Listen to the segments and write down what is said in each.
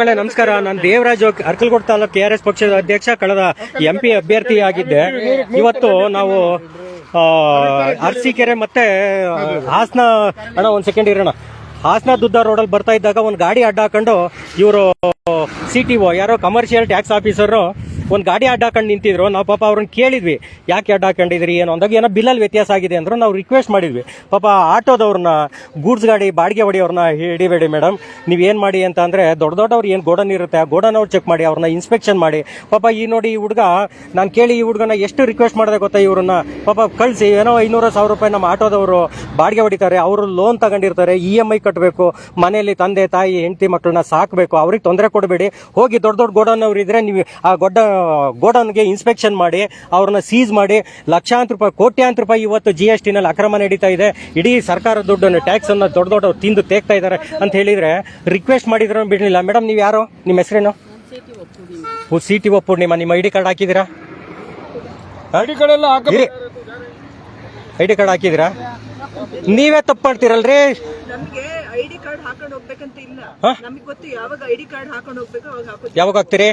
ಬಂಧುಗಳೇ ನಮಸ್ಕಾರ. ನಾನು ದೇವರಾಜು, ಅರ್ಕಲಗೂಡು ತಾಲೂಕು KRS ಪಕ್ಷದ ಅಧ್ಯಕ್ಷ, ಕಳೆದ MP ಅಭ್ಯರ್ಥಿಯಾಗಿದ್ದೆ. ಇವತ್ತು ನಾವು ಅರಸೀಕೆರೆ ಮತ್ತೆ ಹಾಸನ ಅಣ್ಣ ಒಂದ್ ಸೆಕೆಂಡ್ ಇರೋಣ. ಹಾಸನ ದುದ್ದ ರೋಡಲ್ಲಿ ಬರ್ತಾ ಇದ್ದಾಗ ಒಂದು ಗಾಡಿ ಅಡ್ಡ ಹಾಕೊಂಡು ಇವರು CTO ಯಾರೋ ಕಮರ್ಷಿಯಲ್ ಟ್ಯಾಕ್ಸ್ ಆಫೀಸರ್ ಒಂದು ಗಾಡಿ ಅಡ್ಡ ಹಾಕೊಂಡು ನಿಂತಿದ್ರು. ನಾವು ಪಾಪ ಅವ್ರನ್ನ ಕೇಳಿದ್ವಿ, ಯಾಕೆ ಅಡ್ಡ ಹಾಕೊಂಡಿದ್ರಿ ಏನು ಅಂದಾಗ ಏನೋ ಬಿಲ್ಲಲ್ಲಿ ವ್ಯತ್ಯಾಸ ಆಗಿದೆ ಅಂದ್ರು. ನಾವು ರಿಕ್ವೆಸ್ಟ್ ಮಾಡಿದ್ವಿ, ಪಾಪ ಆಟೋದವ್ರನ್ನ, ಗೂಡ್ಸ್ ಗಾಡಿ ಬಾಡಿಗೆ ಹೊಡಿಯವ್ರನ್ನ ಹಿಡಿಬೇಡಿ ಮೇಡಮ್, ನೀವೇನು ಮಾಡಿ ಅಂತ ಅಂದರೆ ದೊಡ್ಡವ್ರು ಏನು ಗೋಡನ್ ಇರುತ್ತೆ ಆ ಗೋಡನ್ ಅವ್ರು ಚೆಕ್ ಮಾಡಿ, ಅವ್ರನ್ನ ಇನ್ಸ್ಪೆಕ್ಷನ್ ಮಾಡಿ. ಪಾಪ ಈ ನೋಡಿ ಈ ಹುಡುಗ, ನಾನು ಕೇಳಿ ಈ ಹುಡುಗನ ಎಷ್ಟು ರಿಕ್ವೆಸ್ಟ್ ಮಾಡಿದೆ ಗೊತ್ತಾ, ಇವ್ರನ್ನ ಪಾಪ ಕಳಿಸಿ ಏನೋ 500,000 ರೂಪಾಯಿ ನಮ್ಮ ಆಟೋದವರು ಬಾಡಿಗೆ ಹೊಡಿತಾರೆ, ಅವರು ಲೋನ್ ತಗೊಂಡಿರ್ತಾರೆ, EMI ಕಟ್ಟಬೇಕು, ಮನೆಯಲ್ಲಿ ತಂದೆ ತಾಯಿ ಹೆಂಡತಿ ಮಕ್ಕಳನ್ನ ಸಾಕಬೇಕು, ಅವ್ರಿಗೆ ತೊಂದರೆ ಕೊಡಬೇಡಿ, ಹೋಗಿ ದೊಡ್ಡ ಗೋಡನ್ ಅವ್ರು ಇದ್ರೆ ನೀವು ಆ ಗೋಡನ್ಗೆ ಇನ್ಸ್ಪೆಕ್ಷನ್ ಮಾಡಿ ಅವ್ರನ್ನ ಸೀಸ್ ಮಾಡಿ. ಲಕ್ಷಾಂತರ ರೂಪಾಯಿ, ಕೋಟ್ಯಾಂತರ ರೂಪಾಯಿ ಇವತ್ತು GST ನಲ್ಲಿ ಅಕ್ರಮ ನಡೀತಾ ಇದೆ. ಇಡೀ ಸರ್ಕಾರ ದುಡ್ಡನ್ನು ಟ್ಯಾಕ್ಸ್ ಅನ್ನ ದೊಡ್ಡ ತಿಂದು ತೇಗ್ತಾ ಇದ್ದಾರೆ ಅಂತ ಹೇಳಿದ್ರೆ ರಿಕ್ವೆಸ್ಟ್ ಮಾಡಿದ್ರು ಬಿಡ್ಲಿಲ್ಲ. ಮೇಡಮ್ ನೀವು ಯಾರು, ನಿಮ್ಮ ಹೆಸರೇನು? CTO ಪೂರ್ಣಿಮಾ. ನಿಮ್ಮ ID ಕಾರ್ಡ್ ಹಾಕಿದಿರಾ? ID ಕಾರ್ಡ್ ಹಾಕಿದಿರಾ? ನೀವೇ ತಪ್ಪು ಮಾಡ್ತೀರಲ್ರಿ. ನಮಗೆ ID ಕಾರ್ಡ್ ಹಾಕೊಂಡು ಹೋಗ್ಬೇಕಂತ ಇಲ್ಲ, ನಮಗೆ ಗೊತ್ತು ಯಾವಾಗ ID ಕಾರ್ಡ್ ಹಾಕೊಂಡು ಹೋಗ್ಬೇಕು ಅವಾಗ ಹಾಕೋದು. ಯಾವಾಗ ಹಾಕ್ತೀರಿ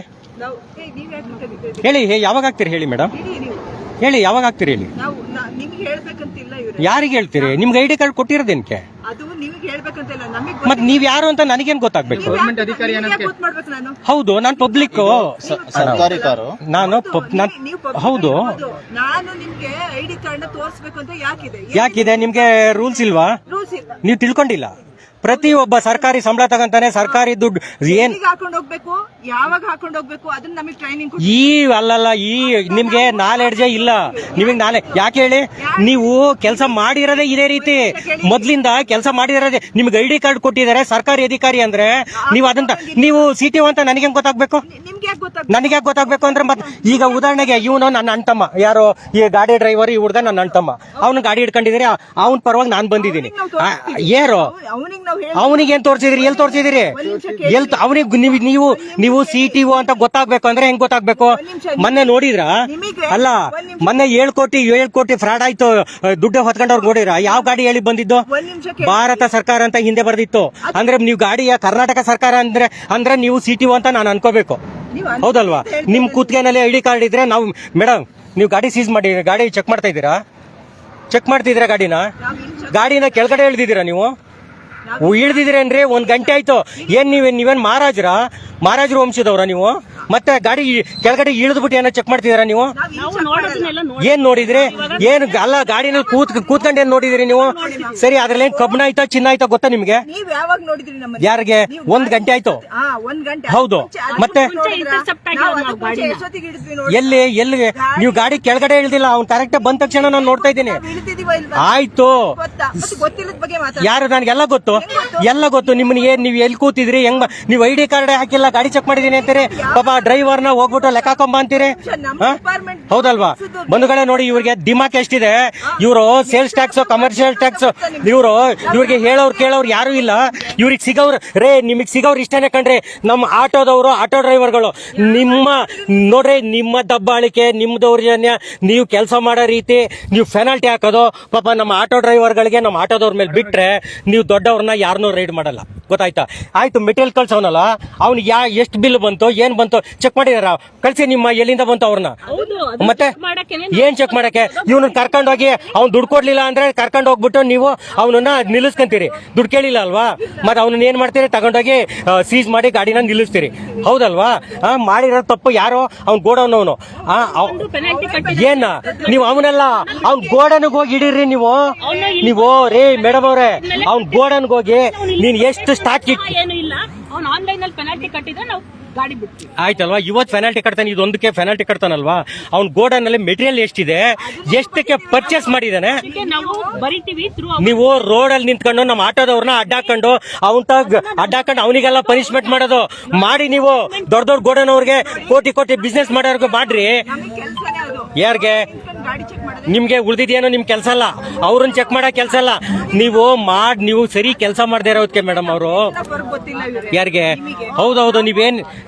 ಹೇಳಿ, ಯಾವಾಗ ಹಾಕ್ತೀರಿ ಹೇಳಿ ಮೇಡಮ್, ಹೇಳಿ ಯಾವಾಗ ಹಾಕ್ತೀರಿ ಹೇಳಿ. ನಿಮ್ಗೆ ಹೇಳ್ಬೇಕಂತಿಲ್ಲ ಇವ್ರೆ. ಯಾರಿಗೆ ಹೇಳ್ತೀರಿ? ನಿಮ್ಗೆ ID ಕಾರ್ಡ್ ಕೊಟ್ಟಿರೋದೇನಕ್ಕೆ? ಅದು ನಿಮ್ಗೆ ಹೇಳ್ಬೇಕಂತಿಲ್ಲ, ನಮಗೆ ಮತ್ ನೀವ್ ಯಾರು ಅಂತ ನನಗೇನ್ ಗೊತ್ತಾಗ್ಬೇಕು? ನಾನು ಹೌದು, ನಾನು ಪಬ್ಲಿಕ್, ನಾನು ಹೌದು. ನಾನು ನಿಮ್ಗೆ ID ಕಾರ್ಡ್ ತೋರಿಸ್ಬೇಕು ಅಂತ ಯಾಕಿದೆ? ನಿಮ್ಗೆ ರೂಲ್ಸ್ ಇಲ್ವಾ? ರೂಲ್ಸ್ ಇಲ್ಲ, ನೀವು ತಿಳ್ಕೊಂಡಿಲ್ಲ. ಪ್ರತಿಯೊಬ್ಬ ಸರ್ಕಾರಿ ಸಂಬಳ ತಗೊಂತಾನೆ, ಸರ್ಕಾರಿ ದುಡ್ಡು ಏನ್ ಹಾಕೊಂಡು ಹೋಗ್ಬೇಕು, ಯಾವಾಗ ಹಾಕೊಂಡು ಹೋಗ್ಬೇಕು ಅದನ್ನ ನಮಗೆ ಟ್ರೈನಿಂಗ್ ಅಲ್ಲಲ್ಲ, ನಿಮ್ಗೆ ನಾಲೆಡ್ಜೇ ಇಲ್ಲ. ನಿಮಗೆ ಯಾಕೆ ಹೇಳಿ, ನೀವು ಕೆಲಸ ಮಾಡಿರೋದೇ ಇದೇ ರೀತಿ, ಮೊದ್ಲಿಂದ ಕೆಲಸ ಮಾಡಿರೋದೇ. ನಿಮ್ಗೆ ID ಕಾರ್ಡ್ ಕೊಟ್ಟಿದ್ದಾರೆ ಸರ್ಕಾರಿ ಅಧಿಕಾರಿ ಅಂದ್ರೆ ನೀವು ಅದನ್ನ ನೀವು CTO ಅಂತ ನನಗೆ ಗೊತ್ತಾಗ್ಬೇಕು? ನನಗೆ ಯಾಕೆ ಗೊತ್ತಾಗ್ಬೇಕು ಅಂದ್ರೆ, ಮತ್ತೆ ಈಗ ಉದಾಹರಣೆಗೆ ಇವನು ನನ್ನ ಅಣ್ತಮ್ಮ, ಯಾರು ಈ ಗಾಡಿ ಡ್ರೈವರ್, ಈ ಹುಡ್ಗ ನನ್ನ ಅಣ್ತಮ್ಮ, ಅವನು ಗಾಡಿ ಹಿಡ್ಕೊಂಡಿದ್ರೆ ಅವನ ಪರವಾಗಿ ನಾನು ಬಂದಿದ್ದೀನಿ. ಯಾರು ಅವನಿಗೆ ಏನ್ ತೋರಿಸಿದ್ರಿ? ಎಲ್ಲಿ ತೋರಿಸಿದಿರಿ? ಅವನಿಗೆ ನೀವು CTO ಅಂತ ಗೊತ್ತಾಗ್ಬೇಕು ಅಂದ್ರೆ ಹೆಂಗ್ ಗೊತ್ತಾಗ್ಬೇಕು? ಮೊನ್ನೆ ನೋಡಿದ್ರ? ಅಲ್ಲ, ಮೊನ್ನೆ 7 ಕೋಟಿ ಫ್ರಾಡ್ ಆಯ್ತು, ದುಡ್ಡು ಹೊತ್ಕೊಂಡವ್ರು ನೋಡಿದ್ರ? ಯಾವ ಗಾಡಿ ಹೇಳಿ ಬಂದಿದ್ದು? ಭಾರತ ಸರ್ಕಾರ ಅಂತ ಹಿಂದೆ ಬರ್ದಿತ್ತು. ಅಂದ್ರೆ ನೀವು ಗಾಡಿಯ ಕರ್ನಾಟಕ ಸರ್ಕಾರ ಅಂದ್ರೆ ನೀವು CTO ಅಂತ ನಾನು ಅನ್ಕೋಬೇಕು, ಹೌದಲ್ವಾ? ನಿಮ್ ಕೂತ್ಗೆನಲ್ಲಿ ID ಕಾರ್ಡ್ ಇದ್ರೆ ನಾವು, ಮೇಡಮ್ ನೀವು ಗಾಡಿ ಸೀಸ್ ಮಾಡಿ, ಗಾಡಿ ಚೆಕ್ ಮಾಡ್ತಿದ್ದೀರಾ ಗಾಡಿನ ಕೆಳಗಡೆ ಇಳ್ದಿದ್ದೀರಾ ನೀವು? ಇಳ್ದಿದ್ದೀರೇನ್ರಿ? 1 ಗಂಟೆ ಆಯ್ತು. ನೀವೇನ್ ಮಹಾರಾಜರು ವಂಶದವ್ರ ನೀವು? ಮತ್ತೆ ಗಾಡಿ ಕೆಳಗಡೆ ಇಳಿದ್ಬಿಟ್ಟು ಏನೋ ಚೆಕ್ ಮಾಡ್ತಿದ್ದೀರಾ ನೀವು? ಏನ್ ನೋಡಿದ್ರಿ? ಏನು ಅಲ್ಲ, ಗಾಡಿನಲ್ಲಿ ಕೂತ್ಕೊಂಡು ಏನ್ ನೋಡಿದಿರಿ ನೀವು? ಸರಿ, ಅದ್ರಲ್ಲಿ ಏನ್ ಕಬ್ಬಣ ಆಯ್ತಾ ಚಿನ್ನ ಆಯ್ತಾ ಗೊತ್ತಾ ನಿಮ್ಗೆ? ಯಾರಿಗೆ? 1 ಗಂಟೆ ಆಯ್ತು. ಹೌದು, ಮತ್ತೆ ಎಲ್ಲಿ ನೀವು ಗಾಡಿ ಕೆಳಗಡೆ ಇಳ್ದಿಲ್ಲ, ಅವ್ನು ಕರೆಕ್ಟ್ ಬಂದ ತಕ್ಷಣ ನಾನು ನೋಡ್ತಾ ಇದ್ದೀನಿ. ಆಯ್ತು, ಯಾರು? ನನ್ಗೆಲ್ಲ ಗೊತ್ತು, ನಿಮ್ಗೆ ನೀವು ಎಲ್ಲಿ ಕೂತಿದ್ರಿ, ಹೆಂಗ್ ನೀವು ID ಕಾರ್ಡ್ ಹಾಕಿಲ್ಲ, ಗಾಡಿ ಚೆಕ್ ಮಾಡಿದೀನಿ ಅಂತೀರಿ. ಪಾಪ ಡ್ರೈವರ್ನ ಹೋಗ್ಬಿಟ್ಟು ಲೆಕ್ಕ ಹಾಕೊಂಬ ಅಂತೀರಿ, ಹೌದಲ್ವಾ? ಬಂಧುಗಳೇ ನೋಡಿ, ಇವ್ರಿಗೆ ದಿಮಾಕ್ ಎಷ್ಟಿದೆ. ಇವರು ಸೇಲ್ಸ್ ಟ್ಯಾಕ್ಸ್, ಕಮರ್ಷಿಯಲ್ ಟ್ಯಾಕ್ಸ್, ಇವ್ರಿಗೆ ಕೇಳೋರು ಯಾರು ಇಲ್ಲ. ಇವ್ರಿಗೆ ನಿಮಗ್ ಸಿಗೋರು ಇಷ್ಟನೇ ಕಣ್ರಿ, ನಮ್ಮ ಆಟೋದವರು, ಆಟೋ ಡ್ರೈವರ್ಗಳು. ನಿಮ್ಮ ದಬ್ಬಾಳಿಕೆ, ನಿಮ್ಮ ದೌರ್ಜನ್ಯ, ನೀವು ಕೆಲಸ ಮಾಡೋ ರೀತಿ, ನೀವು ಪೆನಾಲ್ಟಿ ಹಾಕೋದು, ಪಾಪ ನಮ್ಮ ಆಟೋ ಡ್ರೈವರ್ಗಳಿಗೆ, ನಮ್ಮ ಆಟೋದವ್ರ ಮೇಲೆ ಬಿಟ್ರೆ ನೀವು ದೊಡ್ಡವ್ರನ್ನ ಯಾರನ್ನೂ ರೈಡ್ ಮಾಡಲ್ಲ, ಗೊತ್ತಾಯ್ತಾ? ಆಯ್ತು, ಮೆಟೀರಿಯಲ್ ಕಳ್ಸವನಲ್ಲ, ಅವ್ನಿಗೆ ಎಷ್ಟು ಬಿಲ್ ಬಂತು, ಏನ್ ಬಂತು ಚೆಕ್ ಮಾಡಿದಾರ? ಕಳ್ಸಿ, ನಿಮ್ಮ ಎಲ್ಲಿಂದ ಬಂತು ಅವ್ರನ್ನ? ಮತ್ತೆ ಏನ್ ಚೆಕ್ ಮಾಡಕ್ಕೆ? ಇವ್ನ ಕರ್ಕೊಂಡೋಗಿ ಅವ್ನು ದುಡ್ಡು ಕೊಡ್ಲಿಲ್ಲ ಅಂದ್ರೆ ಕರ್ಕೊಂಡು ಹೋಗ್ಬಿಟ್ಟು ನೀವು ಅವನನ್ನ ನಿಲ್ಲಿಸ್ಕೊಂತೀರಿ, ದುಡ್ಡು ಕೇಳಿಲ್ಲ ಅಲ್ವಾ? ಮತ್ತೆ ಅವನನ್ನ ಏನ್ ಮಾಡ್ತೀರಿ? ತಗೊಂಡೋಗಿ ಸೀಸ್ ಮಾಡಿ ಗಾಡಿನ ನಿಲ್ಲಿಸ್ತೀರಿ, ಹೌದಲ್ವಾ? ಮಾಡಿರೋ ತಪ್ಪು ಯಾರೋ? ಅವ್ನ್ ಗೋಡೌನವನು. ಏನ ನೀವು ಅವನೆಲ್ಲ ಅವ್ನ್ ಗೋಡನ್ಗೆ ಹೋಗಿ ಹಿಡೀರಿ ನೀವು ರೇ ಮೇಡಮ್ ಅವ್ರೆ, ಅವ್ನ್ ಗೋಡನ್ಗೆ ಹೋಗಿ ನೀನ್ ಎಷ್ಟು ಸ್ಟಾಕ್ ಆಯ್ತಲ್ವಾ? ಇವತ್ತು ಪೆನಾಲ್ಟಿ ಕಟ್ತಾನೆ, ಇದೊಂದಕ್ಕೆ ಪೆನಾಲ್ಟಿ ಕಟ್ತಾನಲ್ವಾ? ಅವ್ನ್ ಗೋಡನ್ ನಲ್ಲಿ ಮೆಟೀರಿಯಲ್ ಎಷ್ಟಿದೆ, ಎಷ್ಟಕ್ಕೆ ಪರ್ಚೇಸ್ ಮಾಡಿದಾನೆ? ನೀವು ರೋಡ್ ಅಲ್ಲಿ ನಿಂತ್ಕೊಂಡು ನಮ್ಮ ಆಟೋದವ್ರನ್ನ ಅಡ್ಡಾಕೊಂಡು ಅವನಿಗೆಲ್ಲ ಪನಿಷ್ಮೆಂಟ್ ಮಾಡೋದು ಮಾಡಿ. ನೀವು ದೊಡ್ಡ ಗೋಡನ್ ಅವ್ರಿಗೆ ಕೋಟಿ ಬಿಸ್ನೆಸ್ ಮಾಡೋರ್ಗೆ ಮಾಡ್ರಿ. ಯಾರಿಗೆ? ನಿಮ್ಗೆ ಉಳಿದಿದೇನೋ ನಿಮ್ ಕೆಲಸ ಅಲ್ಲ, ಅವ್ರನ್ನ ಚೆಕ್ ಮಾಡೋ ಕೆಲಸ ಅಲ್ಲ. ನೀವು ಸರಿ ಕೆಲಸ ಮಾಡದೇ ಇರೋದಕ್ಕೆ ಮೇಡಮ್ ಅವರು. ಯಾರಿಗೆ? ಹೌದೌದು,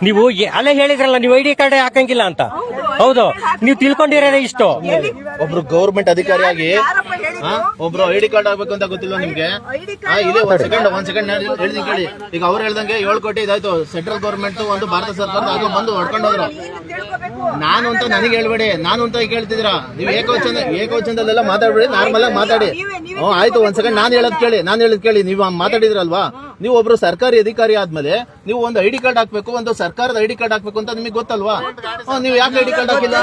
ನೀವು ಅಲ್ಲೇ ಹೇಳಿದ್ರಲ್ಲ, ನೀವು ID ಕಾರ್ಡ್ ಹಾಕಂಗಿಲ್ಲ ಅಂತ. ಹೌದು, ನೀವು ತಿಳ್ಕೊಂಡಿರೋದೇ ಇಷ್ಟು. ಒಬ್ರು ಗೌರ್ಮೆಂಟ್ ಅಧಿಕಾರಿಯಾಗಿ ಯಾರಪ್ಪ ಹೇಳಿದ್ರು? ಒಬ್ರು ಐಡಿ ಕಾರ್ಡ್ ಆಗ್ಬೇಕು ಅಂತ ಗೊತ್ತಿಲ್ಲ ನಿಮ್ಗೆ? ಇದೆ, ಒಂದ್ ಸೆಕೆಂಡ್ ಹೇಳ್ತೀನಿ ಕೇಳಿ. ಈಗ ಅವ್ರು ಹೇಳ್ದಂಗೆ 7 ಕೋಟಿ ಇದಾಯ್ತು, ಸೆಂಟ್ರಲ್ ಗೌರ್ಮೆಂಟ್ ಒಂದು ಭಾರತ ಸರ್ಕಾರದ ಅದು ಬಂದು ಹೊಡ್ಕೊಂಡು ಹೋದ್ರು. ನಾನು ಅಂತ ನನಗೆ ಹೇಳ್ಬೇಡಿ, ನಾನು ಅಂತ ಕೇಳ್ತಿದ್ದೀರಾ ನೀವು. ಏಕವಚನದಲ್ಲೆಲ್ಲ ಮಾತಾಡ್ಬೇಡಿ, ನಾರ್ಮಲ್ ಆಗಿ ಮಾತಾಡಿ. ಆಯ್ತು, ಒಂದ್ ಸೆಕೆಂಡ್ ನಾನು ಹೇಳದ್ ಕೇಳಿ. ನೀವು ಮಾತಾಡಿದ್ರಲ್ವಾ, ನೀವು ಒಬ್ರು ಸರ್ಕಾರಿ ಅಧಿಕಾರಿ ಆದ್ಮೇಲೆ ನೀವು ಒಂದು ಐಡಿ ಕಾರ್ಡ್ ಹಾಕ್ಬೇಕು, ಒಂದು ಸರ್ಕಾರದ ಐಡಿ ಕಾರ್ಡ್ ಹಾಕ್ಬೇಕು ಅಂತ ನಿಮಗೆ ಗೊತ್ತಲ್ವಾ? ನೀವು ಯಾಕೆ ಐಡಿ ಕಾರ್ಡ್ ಹಾಕಿಲ್ಲ?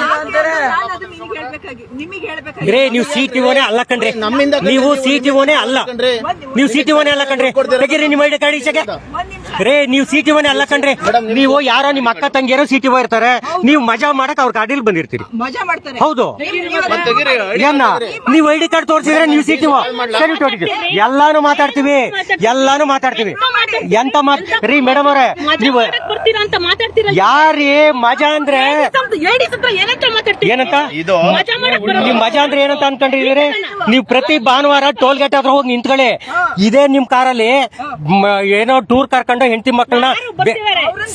ರೇ ನೀವು ಸಿಟಿಒನೇ ಅಲ್ಲ ಕಣ್ರಿ, ನಮ್ಮಿಂದ ನೀವು ಸಿಟಿಒನೇ ಅಲ್ಲ, ನೀವು ಸಿಟಿಒನೇ ಅಲ್ಲ ಕಣ್ರಿ. ತೆಗೀರಿ ನಿಮ್ಮ ಐಡಿ ಕಾರ್ಡ್ ಈಚೆಗೆ. ರೇ ನೀವು ಸಿಟಿಒನೇ ಅಲ್ಲ ಕಣ್ರಿ. ನೀವು ಯಾರೋ ನಿಮ್ಮ ಅಕ್ಕ ತಂಗಿಯರೋ ಸಿಟಿಒ ಇರ್ತಾರೆ, ನೀವು ಮಜಾ ಮಾಡಕ್ ಅವ್ರ ಗಾಡಿಲಿ ಬಂದಿರ್ತೀರಿ. ಮಜಾ ಮಾಡ್ತಾರೆ. ಹೌದು, ಏನ ನೀವು ಐಡಿ ಕಾರ್ಡ್ ತೋರಿಸಿದ್ರೆ ನೀವು ಸಿಟಿಒ ಸರಿ ಹೊಡಿತೀವಿ. ಎಲ್ಲಾನು ಮಾತಾಡ್ತೀವಿ. ಎಂತ ರೀ ಮೇಡಮ್ ಅವರೇ, ನೀವು ಯಾರೇ ಮಜಾ ಅಂದ್ರೆ ಏನಂತ ನಿಮ್ ಮಜಾ ಅಂದ್ರೆ ಏನಂತ ಅನ್ಕೊಂಡಿದ್ದೀರಿ? ನೀವು ಪ್ರತಿ ಭಾನುವಾರ ಟೋಲ್ ಗೇಟ್ ಹತ್ರ ಹೋಗಿ ನಿಂತ್ಕೊಳ್ಳಿ. ಇದೇ ನಿಮ್ ಕಾರಲ್ಲಿ ಏನೋ ಟೂರ್ ಕರ್ಕೊಂಡು ಹೆಂಡತಿ ಮಕ್ಕಳನ್ನ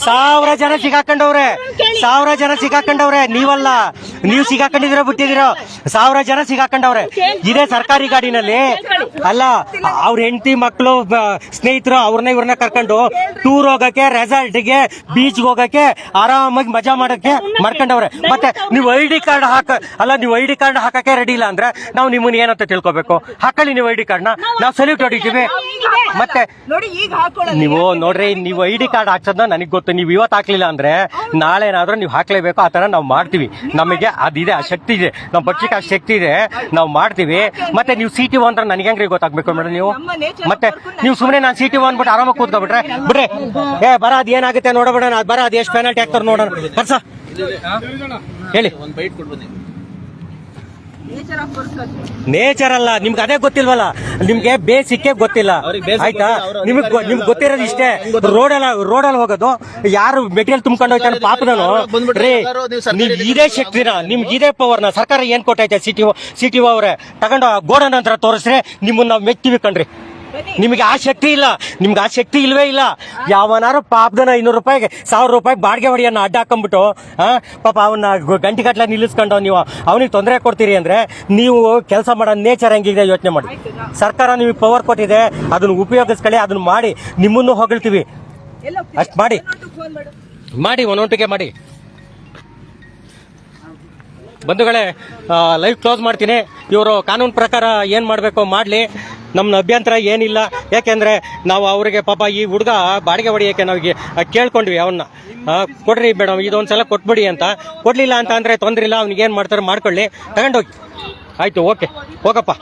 1000 ಜನ ಸಿಗಾಕೊಂಡವ್ರೆ. ನೀವಲ್ಲ, ನೀವು ಸಿಗಾಕೊಂಡಿದಿರೋ ಬಿಟ್ಟಿದಿರೋ, 1000 ಜನ ಸಿಗಾಕೊಂಡವ್ರೆ ಇದೇ ಸರ್ಕಾರಿ ಗಾಡಿನಲ್ಲಿ. ಅಲ್ಲ, ಅವ್ರ ಹೆಂಡತಿ ಮಕ್ಕಳು ಸ್ನೇಹಿತರು ಅವ್ರನ್ನ ಇವ್ರನ್ನ ಕರ್ಕೊಂಡು ಟೂರ್ ಹೋಗಕ್ಕೆ, ರೆಸಾರ್ಟ್ಗೆ, ಬೀಚ್ ಹೋಗಕ್ಕೆ, ಆರಾಮಾಗಿ ಮಜಾ ಮಾಡಕ್ಕೆ ಮಾಡ್ಕೊಂಡವ್ರೆ. ಮತ್ತೆ ನೀವು ಐಡಿ ಕಾರ್ಡ್ ಹಾಕಕ್ಕೆ ರೆಡಿ ಇಲ್ಲ ಅಂದ್ರೆ ನಾವು ನಿಮ್ಮನ್ನ ಏನಂತ ತಿಳ್ಕೊಬೇಕು? ಹಾಕೊಳ್ಳಿ ನೀವು ಐಡಿ ಕಾರ್ಡ್ ನ, ನಾವು ಸಲ್ಯೂಟ್ ಹೊಡಿತೀವಿ. ಮತ್ತೆ ನೀವು ನೋಡ್ರಿ, ನೀವು ಐಡಿ ಕಾರ್ಡ್ ಹಾಕ್ಸೋದನ್ನ ನನಗೆ ಗೊತ್ತು. ನೀವು ಇವತ್ತು ಹಾಕ್ಲಿಲ್ಲ ಅಂದ್ರೆ ನಾಳೆ ಏನಾದ್ರೂ ನೀವು ಹಾಕ್ಲೇಬೇಕು. ಆ ತರ ನಾವು ಮಾಡ್ತೀವಿ. ನಮಗೆ ಅದಿದೆ, ಆ ಶಕ್ತಿ ಇದೆ, ನಮ್ಮ ಪಕ್ಷಕ್ಕೆ ಆ ಶಕ್ತಿ ಇದೆ, ನಾವು ಮಾಡ್ತೀವಿ. ಮತ್ತೆ ನೀವು ಸಿಟಿಒ ಅಂದ್ರೆ ನನಗೆ ಹೆಂಗ್ರಿ ಗೊತ್ತಾಗ್ಬೇಕು ಮೇಡಮ್? ನೀವು ಮತ್ತೆ ನೀವು ಸುಮ್ಮನೆ ನಾನು ಸಿಟಿಒ ಅಂದ್ಬಿಟ್ಟು ಆರಾಮಾಗಿ ಕೂತ್ಕೊಬಿಟ್ರೆ ಬಿಡ್ರಿ. ಬರ ಅದ್ ಏನಾಗುತ್ತೆ ನೋಡಬೇಡ, ಬರ ಅದ್ ಎಷ್ಟು ಪೆನಾಲ್ಟಿ ಹಾಕ್ತಾರೆ ನೋಡೋಣ. ಬರ್ಸ ಹೇಳಿ. ಒಂದ್ ಬೈಟ್ ಕೊಡ್ಬನ್ನಿ. ನೇಚರ್ ಅಲ್ಲ, ನಿಮ್ಗೆ ಅದೇ ಗೊತ್ತಿಲ್ವಲ್ಲ, ನಿಮ್ಗೆ ಬೇಸಿಕ್ ಗೊತ್ತಿಲ್ಲ ಆಯ್ತಾ? ನಿಮ್ಗೆ ಗೊತ್ತಿರೋದು ಇಷ್ಟೇ. ರೋಡಲ್ಲಿ ಹೋಗೋದು, ಯಾರು ಮೆಟೀರಿಯಲ್ ತುಂಬ್ಕೊಂಡು ಹೋಗ್ತಾನೆ ಪಾಪದನು ರೇ. ಇದೇ ಶಕ್ತಿನ, ನಿಮ್ಗೆ ಇದೇ ಪವರ್ನ ಸರ್ಕಾರ ಏನ್ ಕೊಟ್ಟೈತೆ? ಸಿಟಿಒ ಅವ್ರೆ ತಗೊಂಡು ಗೋಡನ್ ಅಂತ ತೋರಿಸ್ರೆ ನಿಮ್ಮನ್ನ ನಾವು ಮೆಚ್ತೀವಿ ಕಣ್ರಿ. ನಿಮಗೆ ಆ ಶಕ್ತಿ ಇಲ್ಲ, ನಿಮ್ಗೆ ಆ ಶಕ್ತಿ ಇಲ್ವೇ ಇಲ್ಲ. ಯಾವನಾರು ಪಾಪದನ 500 ರೂಪಾಯಿಗೆ 1000 ರೂಪಾಯಿ ಬಾಡಿಗೆ ಹೊಡಿಯನ್ನ ಅಡ್ಡ ಹಾಕೊಂಡ್ಬಿಟ್ಟು ಪಾಪ ಅವನ್ನ ಗಂಟೆಗಟ್ಲೆ ನಿಲ್ಲಿಸ್ಕೊಂಡು ನೀವು ಅವನಿಗೆ ತೊಂದರೆ ಕೊಡ್ತೀರಿ ಅಂದ್ರೆ ನೀವು ಕೆಲಸ ಮಾಡೋ ನೇಚರ್ ಹೆಂಗಿದೆ ಯೋಚನೆ ಮಾಡಿ. ಸರ್ಕಾರ ನಿಮಗೆ ಪವರ್ ಕೊಟ್ಟಿದೆ, ಅದನ್ನ ಉಪಯೋಗಿಸ್ಕೊಳ್ಳಿ, ಅದನ್ನ ಮಾಡಿ. ನಿಮ್ಮನ್ನು ಹೊಗಳ್ತೀವಿ, ಅಷ್ಟು ಮಾಡಿ ಒಂದೊಂಟಿಗೆ ಮಾಡಿ. ಬಂಧುಗಳೇ, ಲೈವ್ ಕ್ಲೋಸ್ ಮಾಡ್ತೀನಿ. ಇವರು ಕಾನೂನು ಪ್ರಕಾರ ಏನ್ ಮಾಡಬೇಕು ಮಾಡಲಿ, ನಮ್ಮ ಅಭ್ಯಂತರ ಏನಿಲ್ಲ. ಯಾಕೆಂದ್ರೆ ನಾವು ಅವರಿಗೆ ಪಾಪ ಈ ಹುಡುಗ ಬಾಡಿಗೆ ಹೊಡಿಯೋಕೆ ನಾವು ಕೇಳ್ಕೊಂಡ್ವಿ, ಅವನ್ನ ಕೊಡ್ರಿ ಮೇಡಮ್ ಇದೊಂದ್ಸಲ ಕೊಟ್ಬಿಡಿ ಅಂತ. ಕೊಡ್ಲಿಲ್ಲ ಅಂತ ಅಂದ್ರೆ ತೊಂದ್ರೆ ಇಲ್ಲ, ಅವ್ನಿಗೆ ಏನ್ ಮಾಡ್ತಾರೆ ಮಾಡ್ಕೊಳ್ಳಿ, ತಗೊಂಡೋಗಿ. ಆಯ್ತು, ಓಕೆ, ಹೋಗಪ್ಪ.